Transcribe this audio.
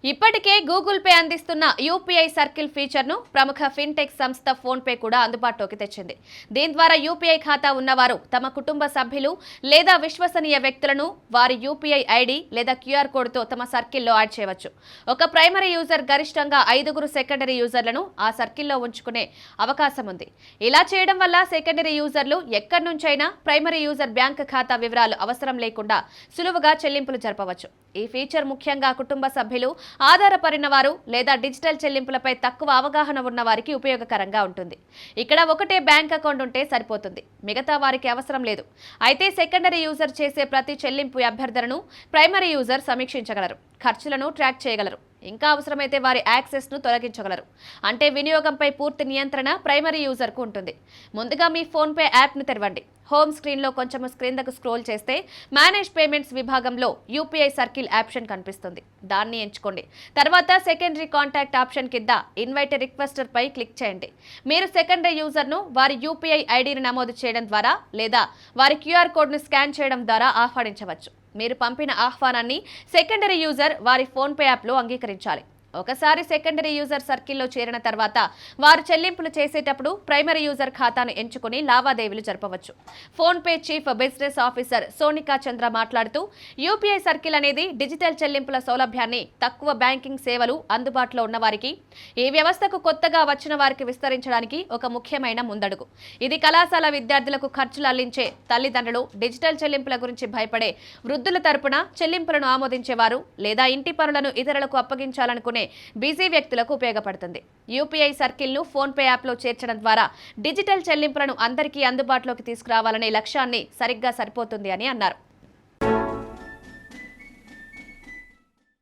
ఇప్పటికే Google pay అందిస్తున్న UPI circle ఫీచర్ను ప్రముఖ ఫిన్టెక్ సంస్థ ఫోన్ పే కూడా అందుబాటులోకి తెచ్చింది. దీని ద్వారా యూపీఐ ఖాతా ఉన్నవారు తమ కుటుంబ సభ్యులు లేదా విశ్వసనీయ వ్యక్తులను వారి యూపీఐ ఐడి లేదా క్యూఆర్ కోడ్తో తమ సర్కిల్లో యాడ్ చేయవచ్చు. ఒక ప్రైమరీ యూజర్ గరిష్టంగా 5 సెకండరీ యూజర్లను ఆ సర్కిల్లో ఉంచుకునే అవకాశం ఉంది. ఇలా చేయడం వల్ల సెకండరీ యూజర్లు ఎక్కడి నుంచైనా ప్రైమరీ యూజర్ బ్యాంక్ ఖాతా వివరాలు అవసరం లేకుండా సులువుగా చెల్లింపులు జరపవచ్చు. ఈ ఫీచర్ ముఖ్యంగా కుటుంబ సభ్యులు, ఆధారపడిన వారు లేదా డిజిటల్ చెల్లింపులపై తక్కువ అవగాహన ఉన్న వారికి ఉపయోగకరంగా ఉంటుంది. ఇక్కడ ఒకటే బ్యాంక్ అకౌంట్ ఉంటే సరిపోతుంది, మిగతా వారికి అవసరం లేదు. అయితే సెకండరీ యూజర్ చేసే ప్రతి చెల్లింపు అభ్యర్థనను ప్రైమరీ యూజర్ సమీక్షించగలరు, ఖర్చులను ట్రాక్ చేయగలరు, ఇంకా అవసరమైతే వారి యాక్సెస్ను తొలగించగలరు. అంటే వినియోగంపై పూర్తి నియంత్రణ ప్రైమరీ యూజర్కు ఉంటుంది. ముందుగా మీ ఫోన్పే యాప్ను తెరవండి. హోమ్ స్క్రీన్లో కొంచెం క్రిందకు స్క్రోల్ చేస్తే మేనేజ్ పేమెంట్స్ విభాగంలో యూపీఐ సర్కిల్ ఆప్షన్ కనిపిస్తుంది. దాన్ని ఎంచుకోండి. తర్వాత సెకండరీ కాంటాక్ట్ ఆప్షన్ కింద ఇన్వైట్ రిక్వెస్టర్ పై క్లిక్ చేయండి. మీరు సెకండరీ యూజర్ను వారి యూపీఐ ఐడిని నమోదు చేయడం ద్వారా లేదా వారి క్యూఆర్ కోడ్ను స్కాన్ చేయడం ద్వారా ఆహ్వానించవచ్చు. మీరు పంపిన ఆహ్వానాన్ని సెకండరీ యూజర్ వారి ఫోన్పే యాప్లో అంగీకరించాలి. ఒకసారి సెకండరీ యూజర్ సర్కిల్లో చేరిన తర్వాత వారు చెల్లింపులు చేసేటప్పుడు ప్రైమరీ యూజర్ ఖాతాను ఎంచుకుని లావాదేవీలు జరపవచ్చు. PhonePe chief business officer Sonika Chandra మాట్లాడుతూ, యూపీఐ సర్కిల్ అనేది డిజిటల్ చెల్లింపుల సౌలభ్యాన్ని తక్కువ బ్యాంకింగ్ సేవలు అందుబాటులో ఉన్న వారికి, ఈ వ్యవస్థకు కొత్తగా వచ్చిన వారికి విస్తరించడానికి ఒక ముఖ్యమైన ముందడుగు. ఇది కళాశాల విద్యార్థులకు ఖర్చులు అల్లించే తల్లిదండ్రులు, డిజిటల్ చెల్లింపుల గురించి భయపడే వృద్ధుల తరపున చెల్లింపులను ఆమోదించేవారు లేదా ఇంటి పనులను ఇతరులకు అప్పగించాలనుకునే బిజీ వ్యక్తులకు ఉపయోగపడుతుంది. యూపీఐ సర్కిల్ ను ఫోన్ పే యాప్ లో చేర్చడం ద్వారా డిజిటల్ చెల్లింపులను అందరికీ అందుబాటులోకి తీసుకురావాలనే లక్ష్యాన్ని సరిగ్గా సరిపోతుంది అని అన్నారు.